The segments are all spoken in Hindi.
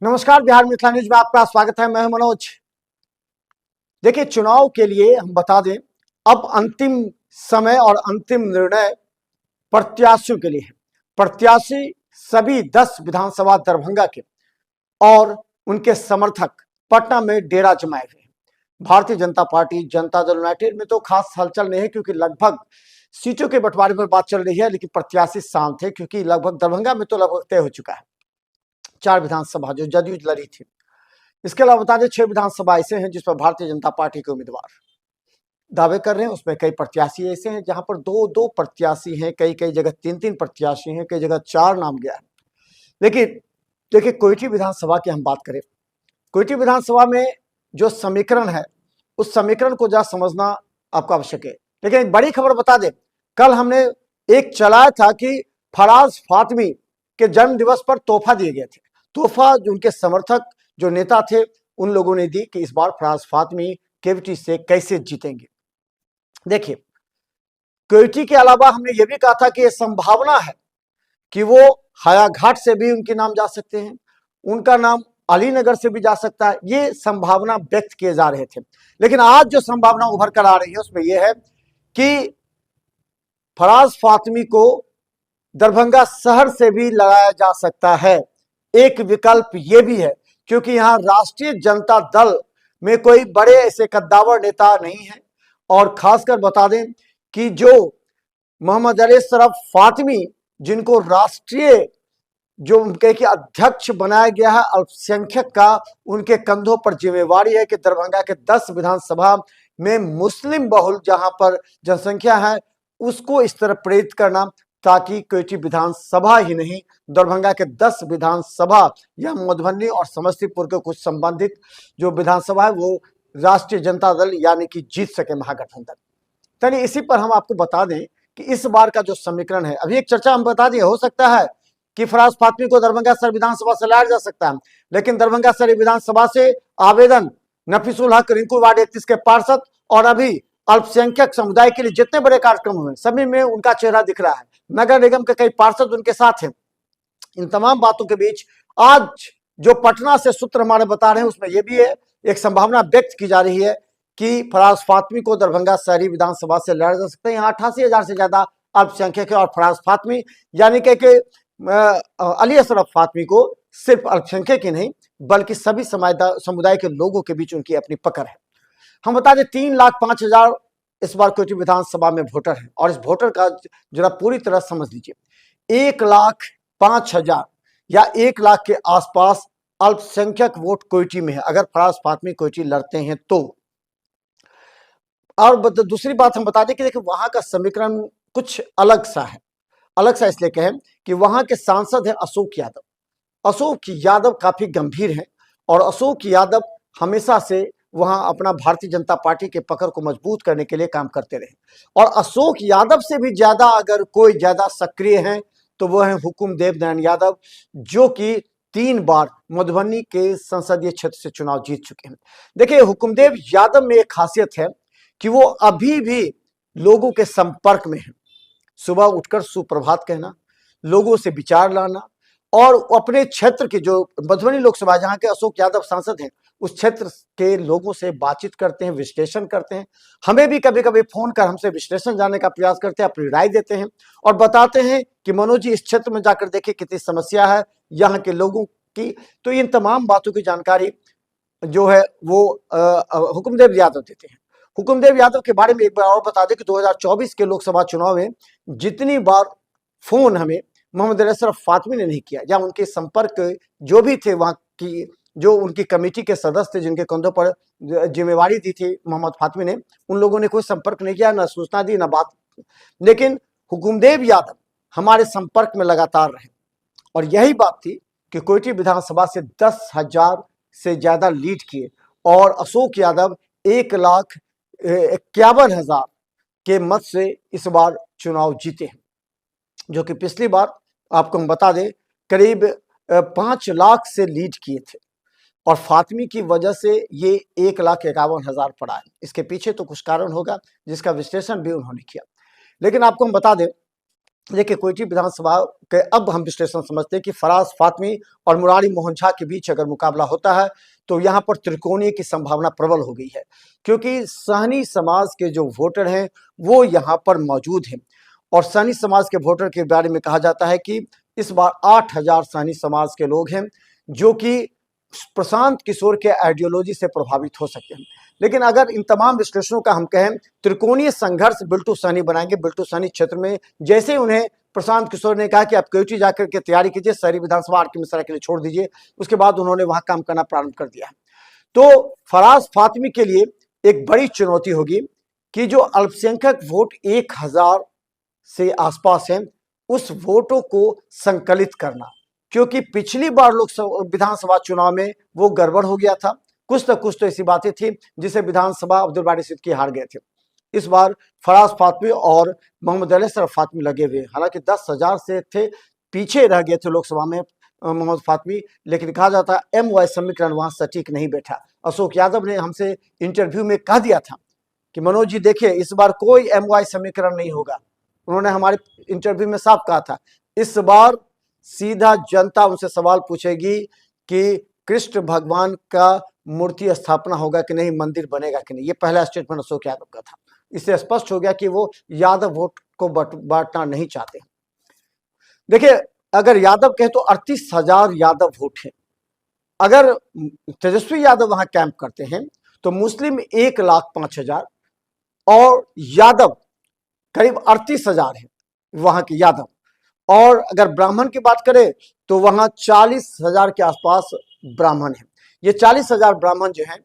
नमस्कार, बिहार मिथिला न्यूज में आपका स्वागत है। मैं हूं मनोज। देखिए, चुनाव के लिए हम बता दें, अब अंतिम समय और अंतिम निर्णय प्रत्याशियों के लिए है। प्रत्याशी सभी 10 विधानसभा दरभंगा के और उनके समर्थक पटना में डेरा जमाए हुए हैं। भारतीय जनता पार्टी, जनता दल यूनाइटेड में तो खास हलचल नहीं है, क्योंकि लगभग सीटों के बंटवारे पर बात चल रही है, लेकिन प्रत्याशी शांत है, क्योंकि लगभग दरभंगा में तो लगभग तय हो चुका है 4 विधानसभा जो जदयू लड़ी थी। इसके अलावा बता दें 6 विधानसभा ऐसे हैं जिस पर भारतीय जनता पार्टी के उम्मीदवार दावे कर रहे हैं। उसमें कई प्रत्याशी ऐसे हैं जहां पर दो दो प्रत्याशी हैं, कई कई जगह 3-3 प्रत्याशी हैं, कई जगह 4 नाम गया है। लेकिन देखिए, कोयठी विधानसभा की हम बात करें, कोयठी विधानसभा में जो समीकरण है, उस समीकरण को जरा समझना आपको आवश्यक है। लेकिन एक बड़ी खबर बता दें, कल हमने एक चलाया था कि फराज फातमी के जन्म दिवस पर तोहफा दिए गए थे। तोहफा जो उनके समर्थक जो नेता थे उन लोगों ने दी कि इस बार फराज फातमी केवटी से कैसे जीतेंगे। देखिए, केवटी के अलावा हमने ये भी कहा था कि यह संभावना है कि वो हायाघाट से भी उनके नाम जा सकते हैं, उनका नाम अलीनगर से भी जा सकता है। ये संभावना व्यक्त किए जा रहे थे। लेकिन आज जो संभावना उभर कर आ रही है उसमें यह है कि फराज फातमी को दरभंगा शहर से भी लड़ाया जा सकता है। एक विकल्प यह भी है, क्योंकि यहां राष्ट्रीय जनता दल में कोई बड़े ऐसे कद्दावर नेता नहीं है। और खासकर बता दें कि जो मोहम्मद अशरफ फातमी, जिनको राष्ट्रीय जो उनके की अध्यक्ष बनाया गया है अल्पसंख्यक का, उनके कंधों पर जिम्मेवारी है कि दरभंगा के 10 विधानसभा में मुस्लिम बहुल जहां पर जनसंख्या है उसको इस तरह प्रेरित करना, ताकि कोयठी विधानसभा ही नहीं, दरभंगा के 10 विधानसभा या मधुबनी और समस्तीपुर के कुछ संबंधित जो विधानसभा है वो राष्ट्रीय जनता दल यानी कि जीत सके महागठबंधन। चलिए, इसी पर हम आपको बता दें कि इस बार का जो समीकरण है, अभी एक चर्चा हम बता दें, हो सकता है कि फराज फातमी को दरभंगा शहर विधानसभा से लाया जा सकता है, लेकिन दरभंगा शहर विधानसभा से आवेदन नफीसुल हक, रिंकू वार्ड 31 के पार्षद और अभी अल्पसंख्यक समुदाय के लिए जितने बड़े कार्यक्रम हुए सभी में उनका चेहरा दिख रहा है। नगर निगम के कई पार्षद उनके साथ हैं। इन तमाम बातों के बीच आज जो पटना से सूत्र हमारे बता रहे हैं उसमें यह भी है, एक संभावना व्यक्त की जा रही है कि फराज फातमी को दरभंगा शहरी विधानसभा से लड़ा जा सकता है। यहाँ 88,000 से ज्यादा अल्पसंख्यक है और फराज फातमी यानी कि अली अशरफ फातमी को सिर्फ अल्पसंख्यक ही नहीं बल्कि सभी समुदाय के लोगों के बीच उनकी अपनी पकड़ है। हम बता दें 3,05,000 इस बार कोयठी विधानसभा में वोटर है, और इस वोटर का जरा पूरी तरह समझ लीजिए। 1,05,000 या 1 लाख के आसपास अल्पसंख्यक वोट कोयठी में है अगर फराज फातमी कोयठी लड़ते हैं तो। और दूसरी बात हम बता दें कि देखिए, वहां का समीकरण कुछ अलग सा है। अलग सा इसलिए कहें कि वहां के सांसद हैं अशोक यादव। अशोक यादव काफी गंभीर हैं और अशोक यादव हमेशा से वहां अपना भारतीय जनता पार्टी के पकड़ को मजबूत करने के लिए काम करते रहे। और अशोक यादव से भी ज्यादा अगर कोई ज्यादा सक्रिय है तो वो है हुकुमदेव नारायण यादव, जो कि 3 बार मधुबनी के संसदीय क्षेत्र से चुनाव जीत चुके हैं। देखिए, हुकुमदेव यादव में एक खासियत है कि वो अभी भी लोगों के संपर्क में है। सुबह उठकर सुप्रभात कहना, लोगों से विचार लाना और अपने क्षेत्र के जो मधुबनी लोकसभा जहां के अशोक यादव सांसद हैं उस क्षेत्र के लोगों से बातचीत करते हैं, विश्लेषण करते हैं। हमें भी कभी कभी फोन कर हमसे विश्लेषण जानने का प्रयास करते हैं, अपनी राय देते हैं और बताते हैं कि मनोज जी, इस क्षेत्र में जाकर देखिए कितनी समस्या है यहाँ के लोगों की। तो इन तमाम बातों की जानकारी जो है वो हुकुमदेव यादव देते हैं। हुकुमदेव यादव के बारे में एक बार और बता दें कि 2024 के लोकसभा चुनाव में जितनी बार फोन हमें मोहम्मद अशरफ फातमी ने नहीं किया, या उनके संपर्क जो भी थे वहां की जो उनकी कमेटी के सदस्य थे जिनके कंधों पर जिम्मेवारी दी थी मोहम्मद फातमी ने, उन लोगों ने कोई संपर्क नहीं किया, न सूचना दी, न बात। लेकिन हुकुमदेव यादव हमारे संपर्क में लगातार रहे और यही बात थी कि कोयठी विधानसभा से 10,000 से ज्यादा लीड किए और अशोक यादव 1,51,000 के मत से इस बार चुनाव जीते हैं, जो कि पिछली बार आपको हम बता दें करीब 5 लाख से लीड किए थे और फातमी की वजह से ये 1,51,000 पड़ा है। इसके पीछे तो कुछ कारण होगा जिसका विश्लेषण भी उन्होंने किया। लेकिन आपको हम बता दें देखिए कोयटी विधानसभा के अब हम विश्लेषण समझते हैं कि फराज फातमी और मुरारी मोहन झा के बीच अगर मुकाबला होता है तो यहाँ पर त्रिकोणीय की संभावना प्रबल हो गई है, क्योंकि सहनी समाज के जो वोटर हैं वो यहाँ पर मौजूद हैं। और सहनी समाज के वोटर के बारे में कहा जाता है कि इस बार 8,000 सहनी समाज के लोग हैं जो कि प्रशांत किशोर के आइडियोलॉजी से प्रभावित हो सकते हैं। लेकिन अगर इन तमाम विश्लेषणों का हम कहें त्रिकोणीय संघर्ष बिल्टू सहनी बनाएंगे। बिल्टू सहनी क्षेत्र में जैसे उन्हें प्रशांत किशोर ने कहा कि आप कोयटी जाकर के तैयारी कीजिए, शहरी विधानसभा आर के मिश्रा के लिए छोड़ दीजिए, उसके बाद उन्होंने वहां काम करना प्रारंभ कर दिया है। तो फराज फातमी के लिए एक बड़ी चुनौती होगी कि जो अल्पसंख्यक वोट 1,000 से आसपास हैं उस वोटों को संकलित करना, क्योंकि पिछली बार लोकसभा विधानसभा चुनाव में वो गड़बड़ हो गया था। कुछ न कुछ तो ऐसी बातें थी जिसे विधानसभा अब्दुल बारी सिद्दीकी हार गए थे। इस बार फराज फातमी और मोहम्मद अली शरफ फातमी लगे हुए, हालांकि 10,000 से थे, पीछे रह गए थे लोकसभा में मोहम्मद फातमी, लेकिन कहा जाता है MY समीकरण वहां सटीक नहीं बैठा। अशोक यादव ने हमसे इंटरव्यू में कह दिया था कि मनोज जी देखिए इस बार कोई MY समीकरण नहीं होगा। उन्होंने हमारे इंटरव्यू में साफ कहा था इस बार सीधा जनता उनसे सवाल पूछेगी कि कृष्ण भगवान का मूर्ति स्थापना होगा कि नहीं, मंदिर बनेगा कि नहीं। ये पहला स्टेटमेंट अशोक यादव का था। इससे स्पष्ट हो गया कि वो यादव वोट को बांटना नहीं चाहते। देखिए अगर यादव कहे तो 38,000 यादव वोट है। अगर तेजस्वी यादव वहां कैंप करते हैं तो मुस्लिम 1,05,000 और यादव करीब 38,000 है वहां के यादव। और अगर ब्राह्मण की बात करें तो वहां 40,000 के आसपास ब्राह्मण है। ये 40,000 ब्राह्मण जो हैं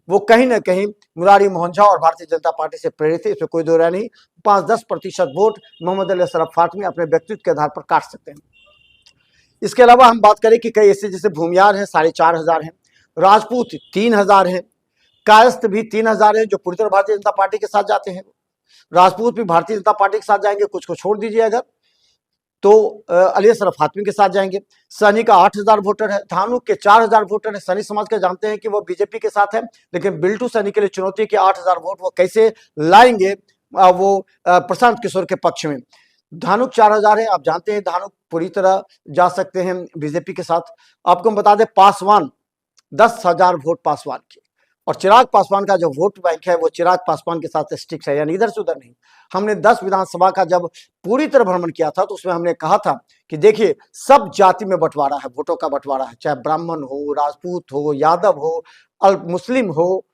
वो कहीं ना कहीं मुरारी मोहन झा और भारतीय जनता पार्टी से प्रेरित है, इसमें कोई दो राय नहीं। 5-10% वोट मोहम्मद अली शरफ फातमी अपने व्यक्तित्व के आधार पर काट सकते हैं। इसके अलावा हम बात करें कि कई ऐसे जैसे भूमियार हैं 4,500 हैं, राजपूत 3,000 हैं, कायस्थ भी 3,000 हैं जो पूरी तरह भारतीय जनता पार्टी के साथ जाते हैं। राजपूत भी भारतीय जनता पार्टी के साथ जाएंगे, कुछ को छोड़ दीजिए अगर तो अली शरफ फातमी के साथ जाएंगे। सनी का 8,000 वोटर है, धानुक के 4,000 वोटर है। सनी समाज के जानते हैं कि वो बीजेपी के साथ है, लेकिन बिल्टू सनी के लिए चुनौती के 8,000 वोट वो कैसे लाएंगे वो प्रशांत किशोर के पक्ष में। धानुक 4,000 है, आप जानते हैं धानुक पूरी तरह जा सकते हैं बीजेपी के साथ। आपको हम बता दें पासवान 10,000 वोट पासवान के, और चिराग पासवान का जो वोट बैंक है वो चिराग पासवान के साथ स्टिक्स है, यानी इधर से उधर नहीं। हमने 10 विधानसभा का जब पूरी तरह भ्रमण किया था तो उसमें हमने कहा था कि देखिए सब जाति में बंटवारा है, वोटों का बंटवारा है, चाहे ब्राह्मण हो, राजपूत हो, यादव हो, अल्प मुस्लिम हो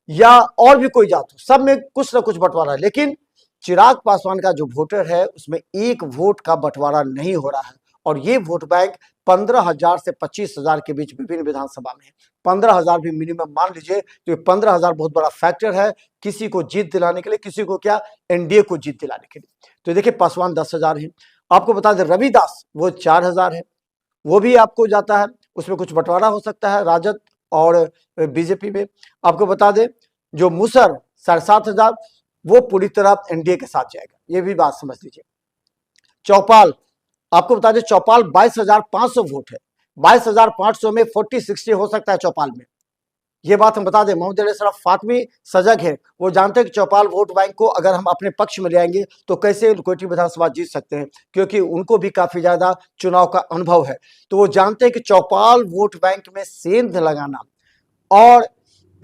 या और भी कोई जात हो, सब में कुछ ना कुछ बंटवारा है। लेकिन चिराग पासवान का जो वोटर है उसमें एक वोट का बंटवारा नहीं हो रहा है, और ये वोट बैंक 15,000 से 25,000 के बीच विभिन्न विधानसभा में है। 15,000 भी मिनिमम मान लीजिए तो 15,000 बहुत बड़ा फैक्टर है किसी को जीत दिलाने के लिए, किसी को क्या एनडीए को जीत दिलाने के लिए। तो देखिए पासवान 10,000 है। आपको बता दें रविदास वो 4,000 है, वो भी आपको जाता है, उसमें कुछ बंटवारा हो सकता है राजद और बीजेपी में। आपको बता दें जो मुसर 7,500 वो पूरी तरह एनडीए के साथ जाएगा, ये भी बात समझ लीजिए। चौपाल आपको बता दें चौपाल 22,500 वोट है, 22,500 में 40-60 हो सकता है चौपाल में। ये बात हम बता दें मोहम्मद अली शरफ फातमी सजग है, वो जानते हैं कि चौपाल वोट बैंक को अगर हम अपने पक्ष में ले आएंगे तो कैसे कोयटी विधानसभा जीत सकते हैं, क्योंकि उनको भी काफी ज्यादा चुनाव का अनुभव है। तो वो जानते हैं कि चौपाल वोट बैंक में सेंध लगाना और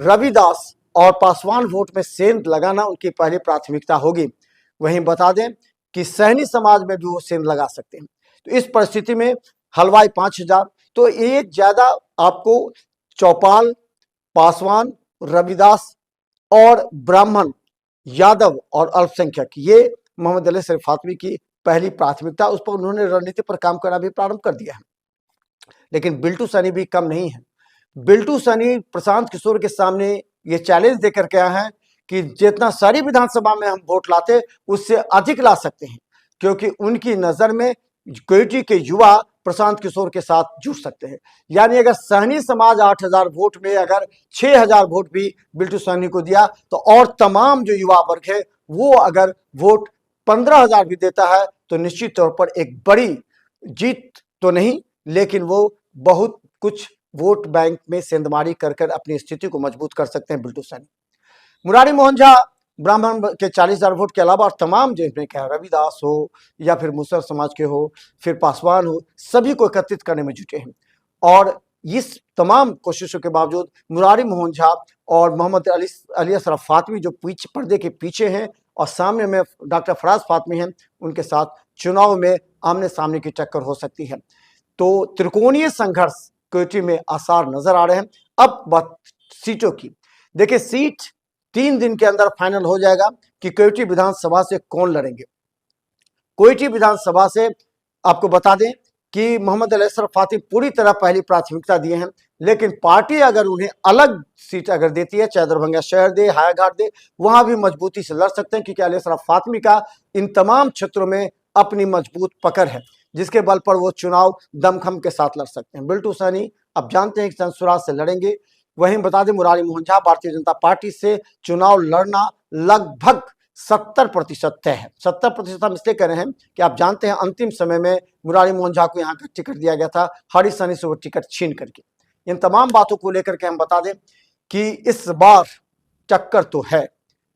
रविदास और पासवान वोट में सेंध लगाना उनकी पहली प्राथमिकता होगी। वहीं बता दें कि सहनी समाज में भी वो सेंध लगा सकते हैं। तो इस परिस्थिति में हलवाई 5,000, तो ये ज्यादा आपको चौपाल, पासवान, रविदास और ब्राह्मण, यादव और अल्पसंख्यक, ये मोहम्मद अली शरफ फातमी की पहली प्राथमिकता, उस पर उन्होंने रणनीति पर काम करना भी प्रारंभ कर दिया है। लेकिन बिल्टू सैनी भी कम नहीं है। बिल्टू सैनी प्रशांत किशोर के सामने ये चैलेंज देकर के आए हैं कि जितना सारी विधानसभा में हम वोट लाते उससे अधिक ला सकते हैं, क्योंकि उनकी नजर में कोयटी के युवा प्रशांत किशोर के साथ जुड़ सकते हैं। यानी अगर सहनी समाज 8,000 वोट में अगर 6,000 वोट भी बिल्टू सहनी को दिया तो और तमाम जो युवा वर्ग है वो अगर वोट 15,000 भी देता है तो निश्चित तौर पर एक बड़ी जीत तो नहीं, लेकिन वो बहुत कुछ वोट बैंक में सेंधमारी कर अपनी स्थिति को मजबूत कर सकते हैं बिल्टू सैनी। मुरारी मोहन झा ब्राह्मण के 40,000 वोट के अलावा और तमाम जिसमें क्या रविदास हो या फिर मुसर समाज के हो, फिर पासवान हो, सभी को एकत्रित करने में जुटे हैं। और इस तमाम कोशिशों के बावजूद मुरारी मोहन झा और मोहम्मद अली अशरफ फातमी जो पीछे पर्दे के पीछे हैं और सामने में डॉक्टर फराज फातमी हैं, उनके साथ चुनाव में आमने सामने की टक्कर हो सकती है। तो त्रिकोणीय संघर्ष क्वेटी में आसार नजर आ रहे हैं। अब बात सीटों की, देखिए सीट 3 दिन के अंदर फाइनल हो जाएगा कि क्वेटी विधानसभा से कौन लड़ेंगे। क्वेटी विधानसभा से आपको बता दें कि मोहम्मद अली अशरफ फातमी पूरी तरह पहली प्राथमिकता दिए हैं, लेकिन पार्टी अगर उन्हें अलग सीट अगर देती है, चाहे दरभंगा शहर दे, हायाघाट दे, वहां भी मजबूती से लड़ सकते हैं, क्योंकि अली अशरफ फातमी का इन तमाम क्षेत्रों में अपनी मजबूत पकड़ है, जिसके बल पर वो चुनाव दमखम के साथ लड़ सकते हैं। बिल्टू सैनी अब जानते हैं कि संसुराज से लड़ेंगे। वहीं बता दें मुरारी मोहन झा भारतीय जनता पार्टी से चुनाव लड़ना लगभग 70% तय है। 70% हम इसलिए कह रहे हैं कि आप जानते हैं अंतिम समय में मुरारी मोहन झा को यहाँ का टिकट दिया गया था, हरीश सैनी से वो टिकट छीन करके। इन तमाम बातों को लेकर के हम बता दें कि इस बार टक्कर तो है,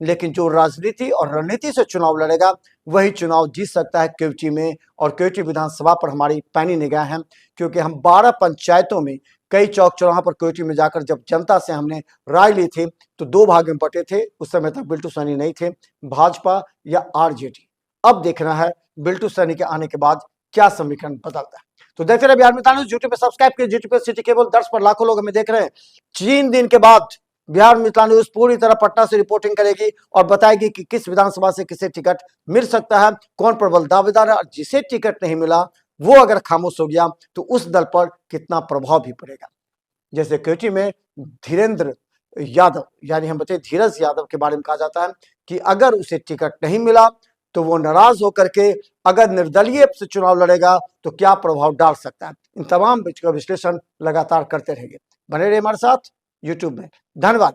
लेकिन जो राजनीति और रणनीति से चुनाव लड़ेगा वही चुनाव जीत सकता है क्वेटी में। और क्वेटी विधानसभा पर हमारी पैनी निगाह है, क्योंकि हम 12 पंचायतों में कई चौक चौराहों पर क्वेटी में जाकर जब जनता से हमने राय ली थी तो 2 भाग में बटे थे। उस समय तक बिल्टू सैनी नहीं थे, भाजपा या आरजेडी। अब देखना है बिल्टू सैनी के आने के बाद क्या समीकरण बदलता है। तो देखते रहे बिहार मित्र न्यूज़। यूट्यूब पे सब्सक्राइब कीजिए, यूट्यूब पे सिटी केबल दर्श पर लाखों लोग हमें देख रहे हैं। 3 दिन के बाद बिहार मित्र न्यूज़ पूरी तरह पटना से रिपोर्टिंग करेगी और बताएगी कि किस विधानसभा से किसे टिकट मिल सकता है, कौन प्रबल दावेदार है, और जिसे टिकट नहीं मिला वो अगर खामोश हो गया तो उस दल पर कितना प्रभाव भी पड़ेगा। जैसे क्वेटी में धीरेन्द्र यादव यानी हम बताए धीरज यादव के बारे में कहा जाता है कि अगर उसे टिकट नहीं मिला तो वो नाराज होकर के अगर निर्दलीय से चुनाव लड़ेगा तो क्या प्रभाव डाल सकता है। इन तमाम विश्लेषण लगातार करते रहेंगे। बने रहिए हमारे साथ यूट्यूब में। धन्यवाद।